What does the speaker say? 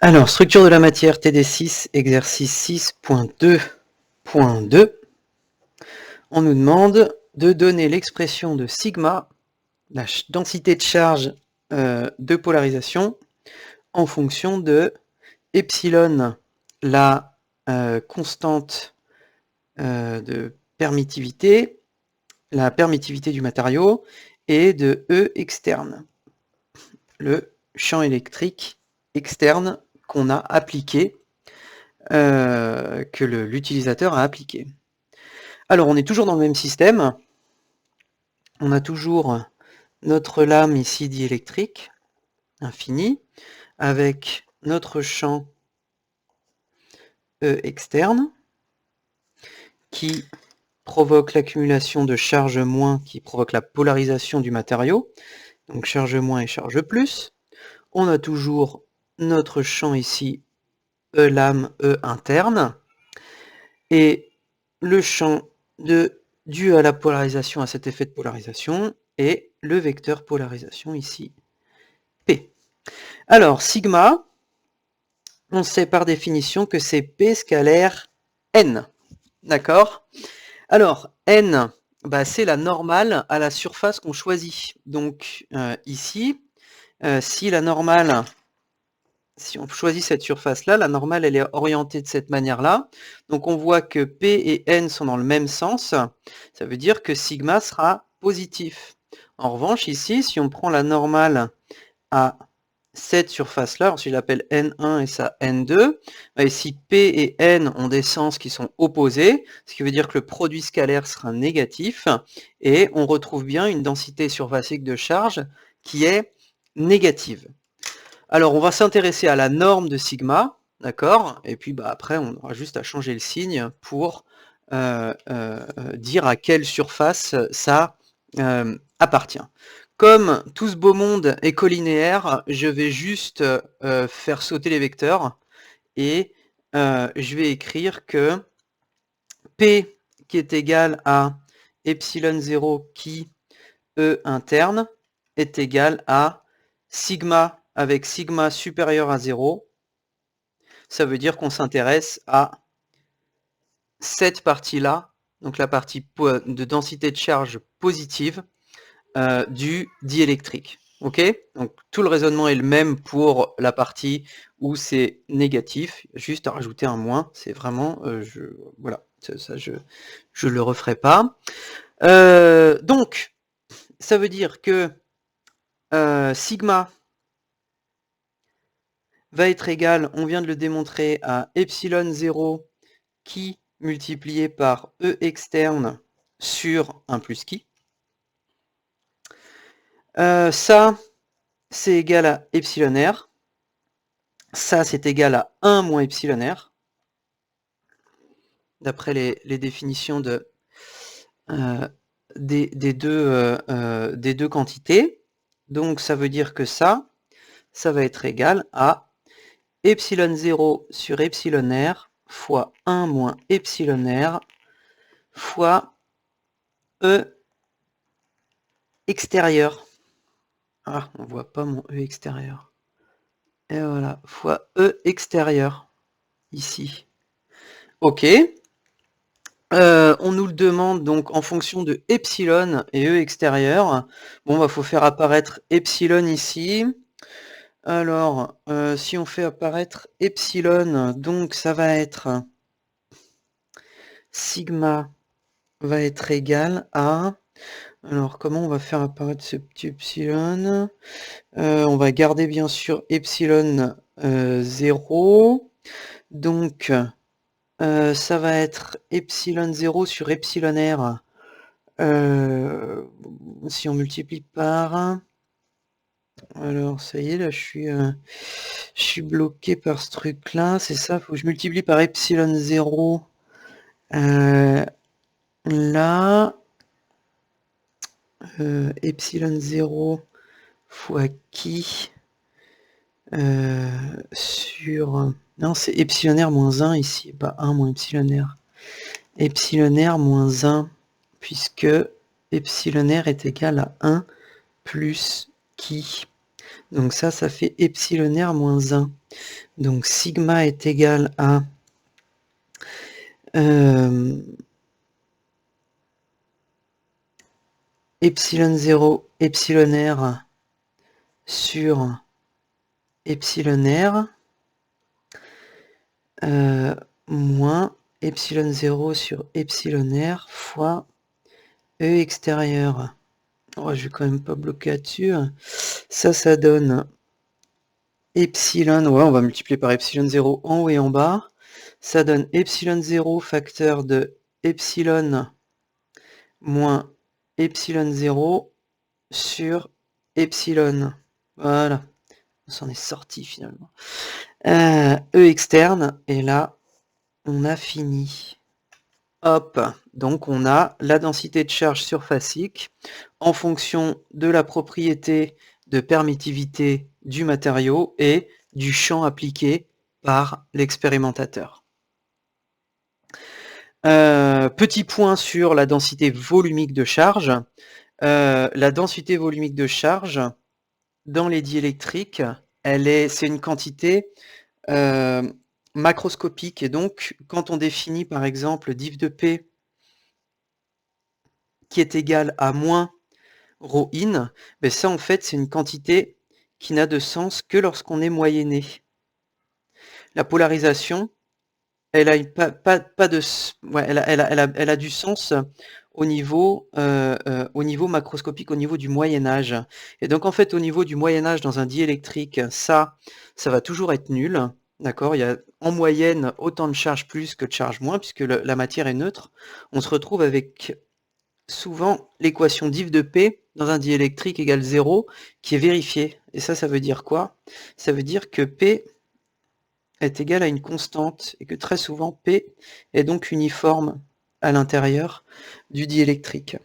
Alors, structure de la matière, TD6, exercice 6.2.2. On nous demande de donner l'expression de sigma, la densité de charge de polarisation, en fonction de epsilon, la constante de permittivité, la permittivité du matériau, et de E externe, le champ électrique externe qu'on a appliqué, que l'utilisateur a appliqué. Alors, on est toujours dans le même système. On a toujours notre lame ici diélectrique, infinie, avec notre champ E externe, qui provoque l'accumulation de charge moins, qui provoque la polarisation du matériau, donc charge moins et charge plus. On a toujours notre champ ici, E lame, E interne, et le champ dû à la polarisation, à cet effet de polarisation, et le vecteur polarisation ici, P. Alors, sigma, on sait par définition que c'est P scalaire N. D'accord? Alors, N, bah, c'est la normale à la surface qu'on choisit. Donc, ici, si la normale, si on choisit cette surface-là, la normale, elle est orientée de cette manière-là. Donc, on voit que P et N sont dans le même sens. Ça veut dire que sigma sera positif. En revanche, ici, si on prend la normale à cette surface-là, si je l'appelle N1 et ça N2, et si P et N ont des sens qui sont opposés, ce qui veut dire que le produit scalaire sera négatif, et on retrouve bien une densité surfacique de charge qui est négative. Alors, on va s'intéresser à la norme de sigma, d'accord? Et puis bah, après, on aura juste à changer le signe pour dire à quelle surface ça appartient. Comme tout ce beau monde est collinéaire, je vais juste faire sauter les vecteurs et je vais écrire que P qui est égal à epsilon 0 qui E interne est égal à sigma avec sigma supérieur à 0. Ça veut dire qu'on s'intéresse à cette partie-là, donc la partie de densité de charge positive du diélectrique. Ok? Donc tout le raisonnement est le même pour la partie où c'est négatif, juste à rajouter un moins, c'est vraiment, voilà, ça je le referai pas. Donc, ça veut dire que sigma va être égal, on vient de le démontrer, à epsilon 0 qui multiplié par E externe sur 1 plus qui. Ça, c'est égal à epsilon r. Ça, c'est égal à 1 moins epsilon r, d'après les définitions des deux quantités. Donc, ça veut dire que ça va être égal à epsilon 0 sur epsilon r fois 1 moins epsilon r fois E extérieur. Ah, on voit pas mon E extérieur. Et voilà, fois E extérieur, ici. Ok. On nous le demande donc en fonction de epsilon et E extérieur. Bon, bah, faut faire apparaître epsilon ici. Alors, si on fait apparaître epsilon, donc ça va être sigma va être égal à... Alors, comment on va faire apparaître ce petit epsilon? On va garder bien sûr epsilon 0. Donc, ça va être epsilon 0 sur epsilon r. Si on multiplie par... Alors, ça y est, là, je suis bloqué par ce truc-là. C'est ça, faut que je multiplie par epsilon 0. Là... epsilon 0 fois qui sur... Non, c'est epsilon r moins 1 ici, pas 1 moins epsilon r. Epsilon r moins 1, puisque epsilon r est égal à 1 plus qui. Donc ça fait epsilon r moins 1. Donc sigma est égal à epsilon 0, epsilon r sur epsilon r moins epsilon 0 sur epsilon r fois E extérieur. Oh, je vais quand même pas bloquer là-dessus. Ça donne epsilon, ouais, on va multiplier par epsilon 0 en haut et en bas. Ça donne epsilon 0 facteur de epsilon moins epsilon 0 sur epsilon. Voilà, on s'en est sorti finalement. E externe, et là, on a fini. Hop, donc on a la densité de charge surfacique en fonction de la propriété de permittivité du matériau et du champ appliqué par l'expérimentateur. Petit point sur la densité volumique de charge. La densité volumique de charge dans les diélectriques, c'est une quantité macroscopique, et donc quand on définit par exemple div de P qui est égal à moins ρ in, ben ça en fait c'est une quantité qui n'a de sens que lorsqu'on est moyenné. La polarisation, elle a du sens au niveau macroscopique, au niveau du Moyen-Âge. Et donc en fait au niveau du Moyen-Âge dans un diélectrique, ça va toujours être nul. D'accord, il y a en moyenne autant de charge plus que de charge moins, puisque la matière est neutre. On se retrouve avec souvent l'équation div de P dans un diélectrique égale 0 qui est vérifiée. Et ça veut dire quoi? Ça veut dire que P est égal à une constante et que très souvent P est donc uniforme à l'intérieur du diélectrique.